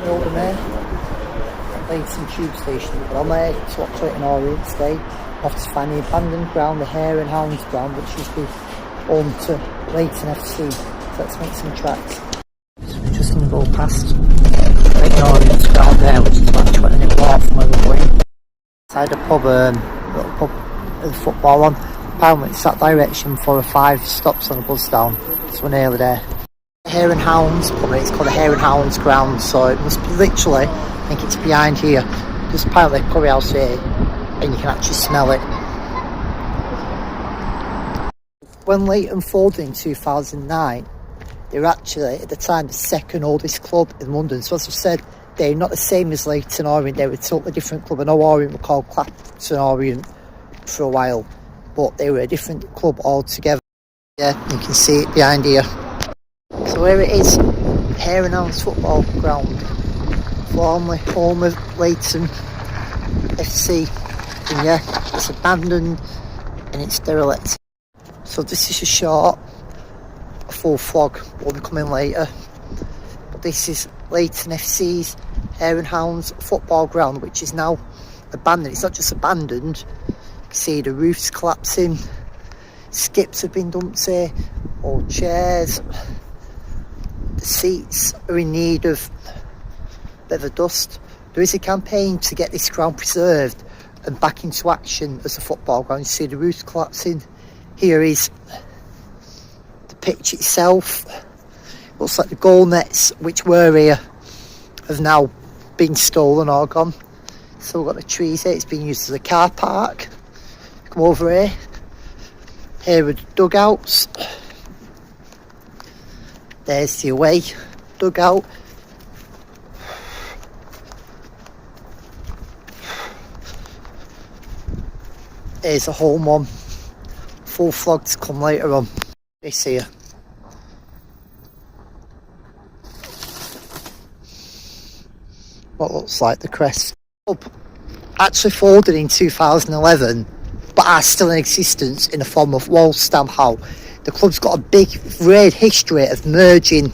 Over there at Leyton Tube Station, but I'm there to watch Leyton Orient today. Off to find the abandoned ground, the Hare And Hounds ground, which used to be home to Leyton FC. So let's make some tracks. So we're just going to go past Leyton Orient's ground there, which is about 20 minute walk from where we're going. Inside a pub, little pub with football on. Apparently it's that direction for 5 stops on the bus down, so we're nearly there. Hare And Hounds, probably it's called the Hare And Hounds ground, so it must be literally, I think it's behind here. There's apparently a curry house here, and you can actually smell it. When Leyton folded in 2009, they were actually, at the time, the second oldest club in London. So as I've said, they're not the same as Leyton Orient, they were a totally different club. I know Orient were called Clapton Orient for a while, but they were a different club altogether. Yeah, you can see it behind here. So here it is, Hare And Hounds football ground, formerly home of Leyton FC, and yeah, it's abandoned and it's derelict. So this is a short, a full vlog will be coming later, but this is Leyton FC's Hare And Hounds football ground, which is now abandoned. It's not just abandoned, you can see the roof's collapsing, skips have been dumped here, old chairs. The seats are in need of a bit of a dust. There is a campaign to get this ground preserved and back into action as a football ground. You see the roof collapsing. Here is the pitch itself. Looks like the goal nets which were here have now been stolen or gone. Still got the trees here. It's been used as a car park. Come over here. Here are the dugouts. There's the away dugout. There's a home one. Full vlog to come later on. This here. What looks like the crest. Actually folded in 2011, but are still in existence in the form of Walstam Howe. The club's got a big red history of merging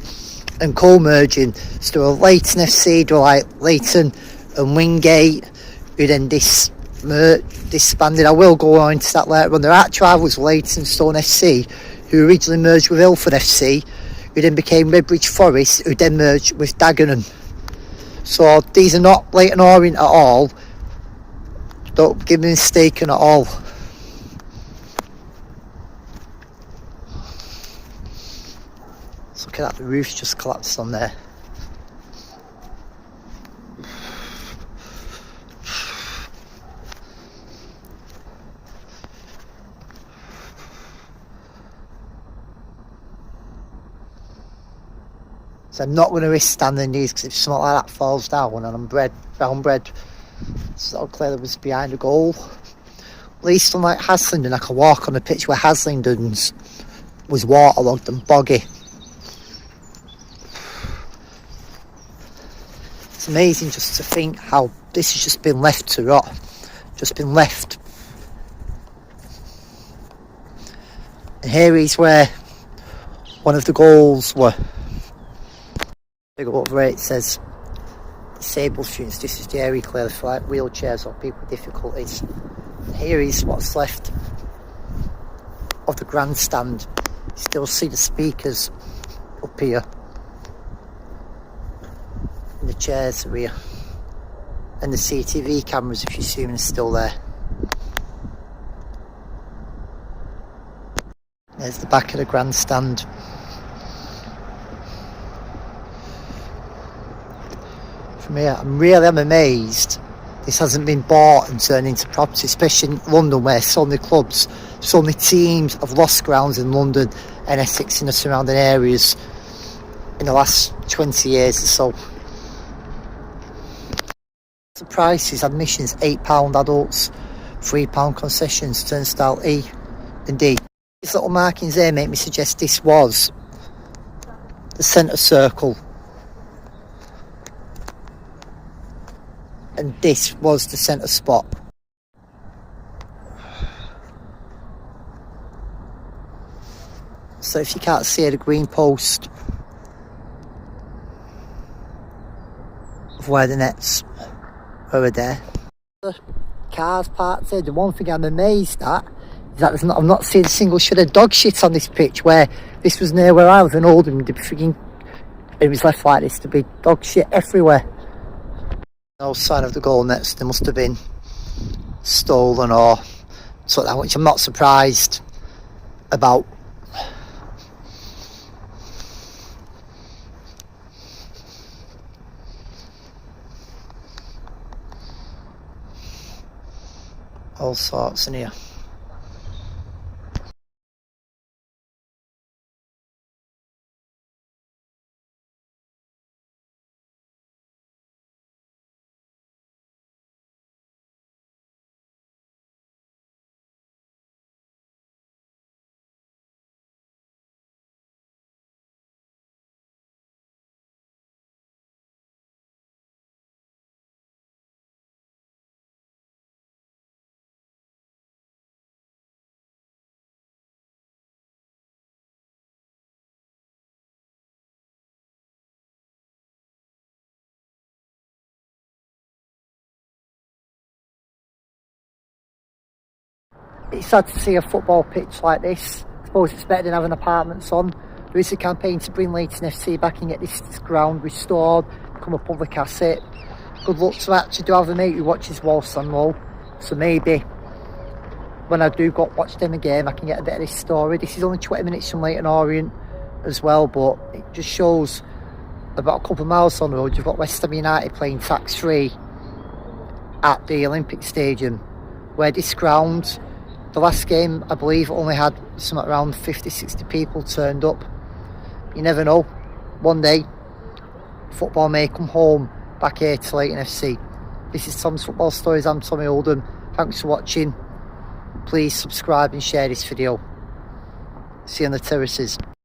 and co-merging. So there were Leyton FC, there were like Leyton and Wingate, who then disbanded. I will go on to that later on. Their arch rivals were Leytonstone FC, who originally merged with Ilford FC, who then became Redbridge Forest, who then merged with Dagenham. So these are not Leyton Orient at all. Don't get me mistaken at all. Look at that, the roof's just collapsed on there. So I'm not going to risk standing these, because if something like that falls down and I'm brown bread, so clearly was behind a goal. At least unlike Haslingden, I can walk on the pitch where Haslingden's was waterlogged and boggy. It's amazing just to think how this has just been left to rot, just been left. And here is where one of the goals were. Big over it says disabled students. This is the area clearly for like wheelchairs or people with difficulties. And here is what's left of the grandstand. You still see the speakers up here. And the chairs are here. And the CCTV cameras, if you see them, are still there. There's the back of the grandstand. From here, I'm amazed this hasn't been bought and turned into property, especially in London where so many clubs, so many teams have lost grounds in London and Essex and the surrounding areas in the last 20 years or so. The prices, admissions £8 adults, £3 concessions, turnstile E and D. These little markings there make me suggest this was the centre circle. And this was the centre spot. So if you can't see the green post, of where the nets were there. The cars parked there. The one thing I'm amazed at is that I've not seen a single shred of dog shit on this pitch, where this was near where I was in Oldham. It was left like this to be dog shit everywhere. No sign of the goal nets. They must have been stolen or something, which I'm not surprised about. All sorts in here. It's sad to see a football pitch like this. I suppose it's better than having apartments on. There is a campaign to bring Leyton FC back and get this ground restored, become a public asset. Good luck to actually do have a mate who watches whilst I'm low. So maybe when I do go watch them again, I can get a bit of this story. This is only 20 minutes from Leyton Orient as well, but it just shows about a couple of miles on the road, you've got West Ham United playing tax-free at the Olympic Stadium, where this ground, the last game, I believe, only had something around 50-60 people turned up. You never know. One day, football may come home back here to Leyton FC. This is Tom's Football Stories. I'm Tommy Oldham. Thanks for watching. Please subscribe and share this video. See you on the terraces.